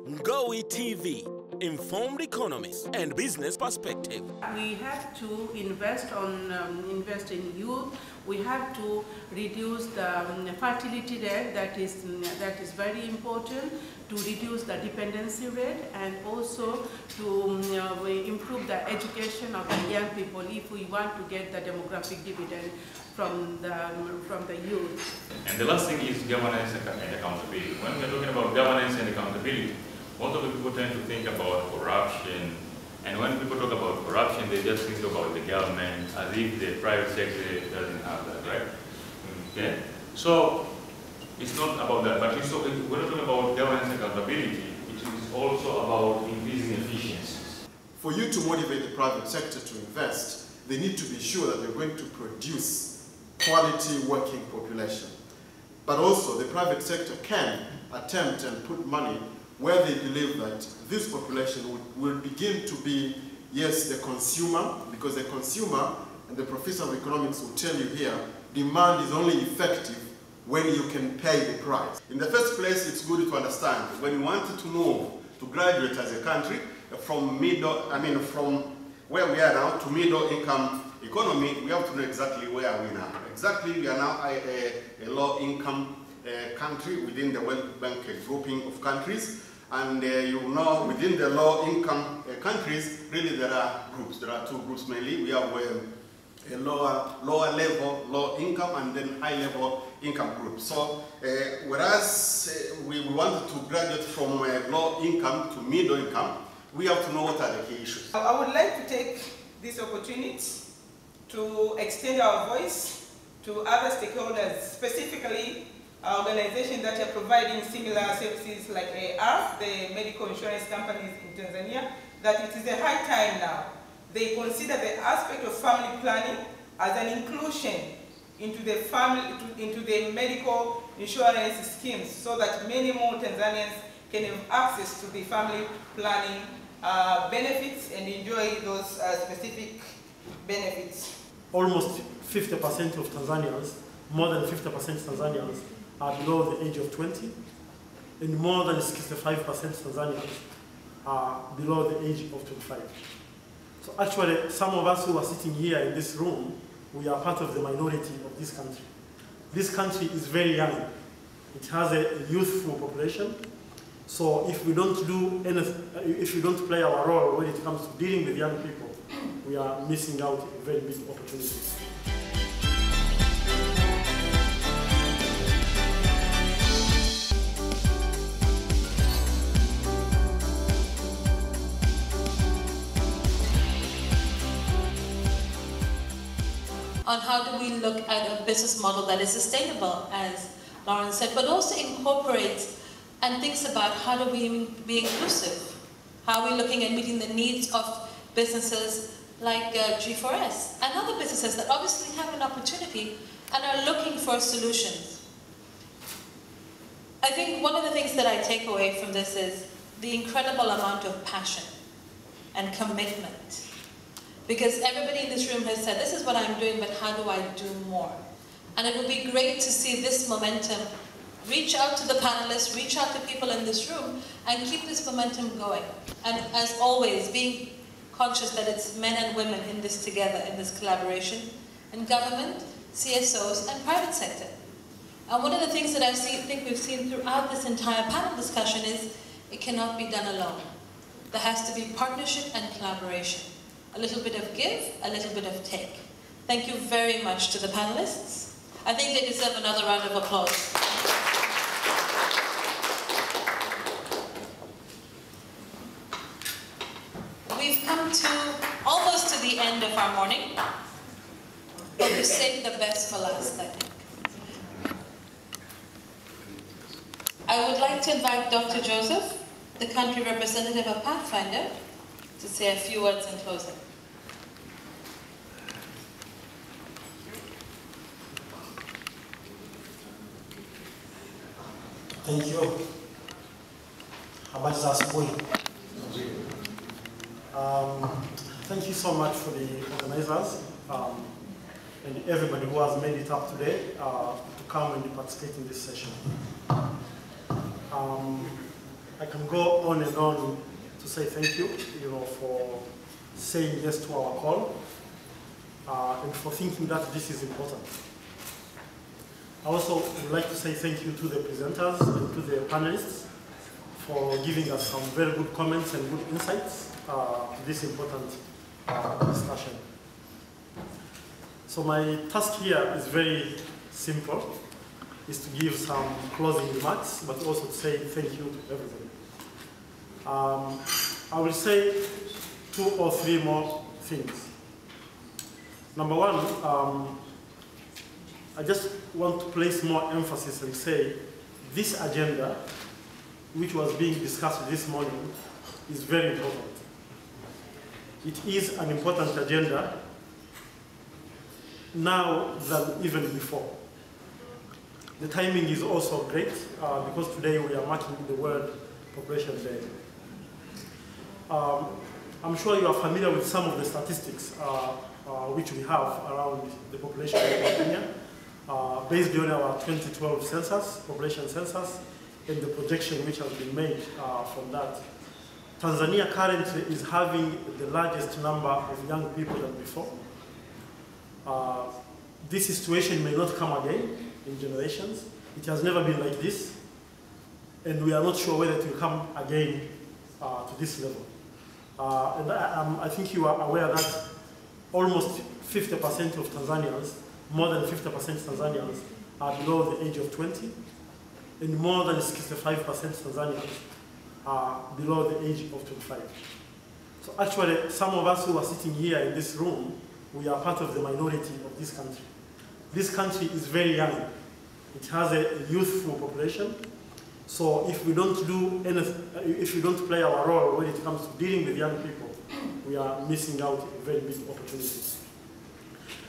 Ngowi TV, informed economists and business perspective. We have to invest in youth. We have to reduce the fertility rate. That is very important, to reduce the dependency rate, and also to improve the education of the young people if we want to get the demographic dividend from the youth. And the last thing is governance and accountability. When we're talking about governance and accountability, most of the people tend to think about corruption, and when people talk about corruption, they just think about the government as if the private sector doesn't have that, right? Okay? So it's not about that, but we're not talking about governance and accountability. It is also about increasing efficiencies. For you to motivate the private sector to invest, they need to be sure that they're going to produce quality working population. But also the private sector can attempt and put money where they believe that this population will begin to be, yes, the consumer, because the consumer, and the professor of economics will tell you here, demand is only effective when you can pay the price. In the first place, it's good to understand when you wanted to move to graduate as a country from where we are now to middle income economy, we have to know exactly where are we now. Exactly, we are now a low income country within the World Bank grouping of countries. And you know, within the low-income countries, really there are groups. There are two groups mainly. We have a lower level, low income, and then high level income group. So whereas we wanted to graduate from low income to middle income, we have to know what are the key issues. I would like to take this opportunity to extend our voice to other stakeholders, specifically organizations that are providing similar services like AR, the medical insurance companies in Tanzania, that it is a high time now. They consider the aspect of family planning as an inclusion into the medical insurance schemes, so that many more Tanzanians can have access to the family planning benefits and enjoy those specific benefits. Almost 50% of Tanzanians, more than 50% Tanzanians, are below the age of 20, and more than 65% Tanzanians are below the age of 25. So actually, some of us who are sitting here in this room, we are part of the minority of this country. This country is very young. It has a youthful population. So if we don't do anything, if we don't play our role when it comes to dealing with young people, we are missing out a very big opportunity. On how do we look at a business model that is sustainable, as Lauren said, but also incorporates and thinks about how do we be inclusive? How are we looking at meeting the needs of businesses like G4S and other businesses that obviously have an opportunity and are looking for solutions? I think one of the things that I take away from this is the incredible amount of passion and commitment. Because everybody in this room has said, this is what I'm doing, but how do I do more? And it would be great to see this momentum reach out to the panelists, reach out to people in this room, and keep this momentum going. And as always, being conscious that it's men and women in this together, in this collaboration, and government, CSOs, and private sector. And one of the things that I think we've seen throughout this entire panel discussion is it cannot be done alone. There has to be partnership and collaboration. A little bit of give, a little bit of take. Thank you very much to the panelists. I think they deserve another round of applause. We've come almost to the end of our morning, but we saved the best for last, I think. I would like to invite Dr. Joseph, the country representative of Pathfinder, to say a few words in closing. Thank you. Habari za asubuhi. Thank you so much for the organizers and everybody who has made it up today to come and participate in this session. I can go on and on to say thank you, for saying yes to our call and for thinking that this is important. I also would like to say thank you to the presenters and to the panelists for giving us some very good comments and good insights to this important discussion. So my task here is very simple, is to give some closing remarks, but also to say thank you to everybody. I will say 2 or 3 more things. Number one, I just want to place more emphasis and say this agenda, which was being discussed this morning, is very important. It is an important agenda now than even before. The timing is also great because today we are marking the World Population Day. I'm sure you are familiar with some of the statistics which we have around the population of Tanzania based on our 2012 census, population census, and the projection which has been made from that. Tanzania currently is having the largest number of young people than before. This situation may not come again in generations. It has never been like this, and we are not sure whether it will come again to this level. And I think you are aware that almost 50% of Tanzanians, more than 50% Tanzanians, are below the age of 20, and more than 65% Tanzanians are below the age of 25. So actually, some of us who are sitting here in this room, we are part of the minority of this country. This country is very young. It has a youthful population. So if we don't do anything, if we don't play our role when it comes to dealing with young people, we are missing out a very big opportunity.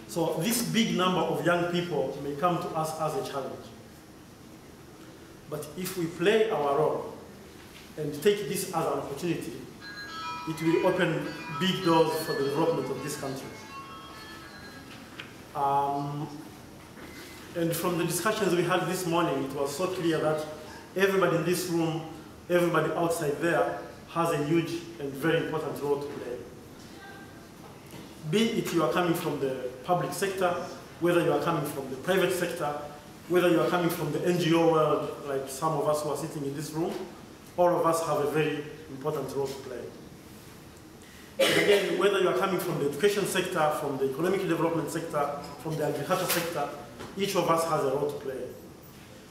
So this big number of young people may come to us as a challenge. But if we play our role and take this as an opportunity, it will open big doors for the development of this country. And from the discussions we had this morning, it was so clear that everybody in this room, everybody outside there, has a huge and very important role to play. Be it you are coming from the public sector, whether you are coming from the private sector, whether you are coming from the NGO world, like some of us who are sitting in this room, all of us have a very important role to play. And again, whether you are coming from the education sector, from the economic development sector, from the agriculture sector, each of us has a role to play.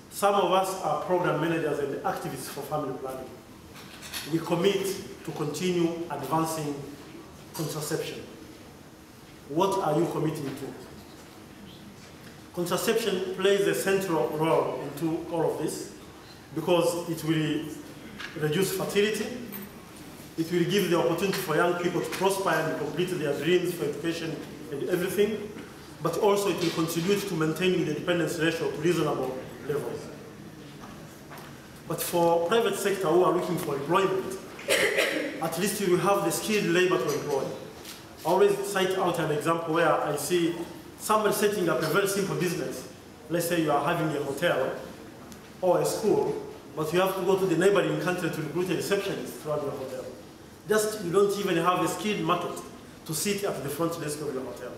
Some of us are program managers and activists for family planning. We commit to continue advancing contraception. What are you committing to? Contraception plays a central role into all of this because it will reduce fertility. It will give the opportunity for young people to prosper and complete their dreams for education and everything, but also it will contribute to maintaining the dependence ratio to reasonable levels. But for private sector who are looking for employment, at least you will have the skilled labor to employ. I always cite out an example where I see somebody setting up a very simple business. Let's say you are having a hotel or a school, but you have to go to the neighboring country to recruit a receptionist to run your hotel. Just, you don't even have a skilled market to sit at the front desk of your hotel.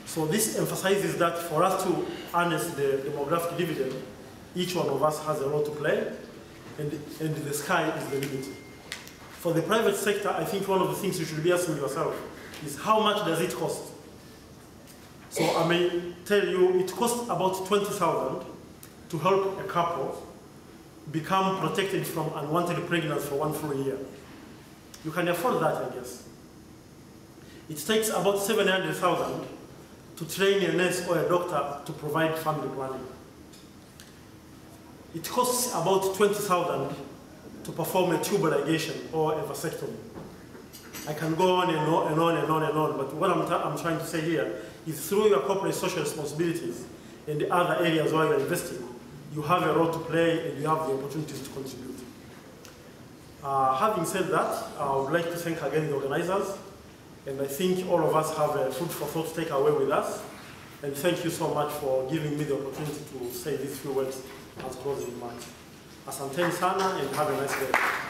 So this emphasizes that for us to harness the demographic dividend, each one of us has a role to play, and the sky is the limit. For the private sector, I think one of the things you should be asking yourself is how much does it cost? So I may tell you it costs about 20,000 to help a couple become protected from unwanted pregnancy for 1 full year. You can afford that, I guess. It takes about 700,000 to train a nurse or a doctor to provide family planning. It costs about 20,000 to perform a tubal ligation or a vasectomy. I can go on and on and on and on and on, but what I'm trying to say here is through your corporate social responsibilities and the other areas where you're investing, you have a role to play and you have the opportunities to contribute. Having said that, I would like to thank again the organizers, and I think all of us have a food for thought to take away with us. And thank you so much for giving me the opportunity to say these few words as closing remarks. Asanteni sana and have a nice day.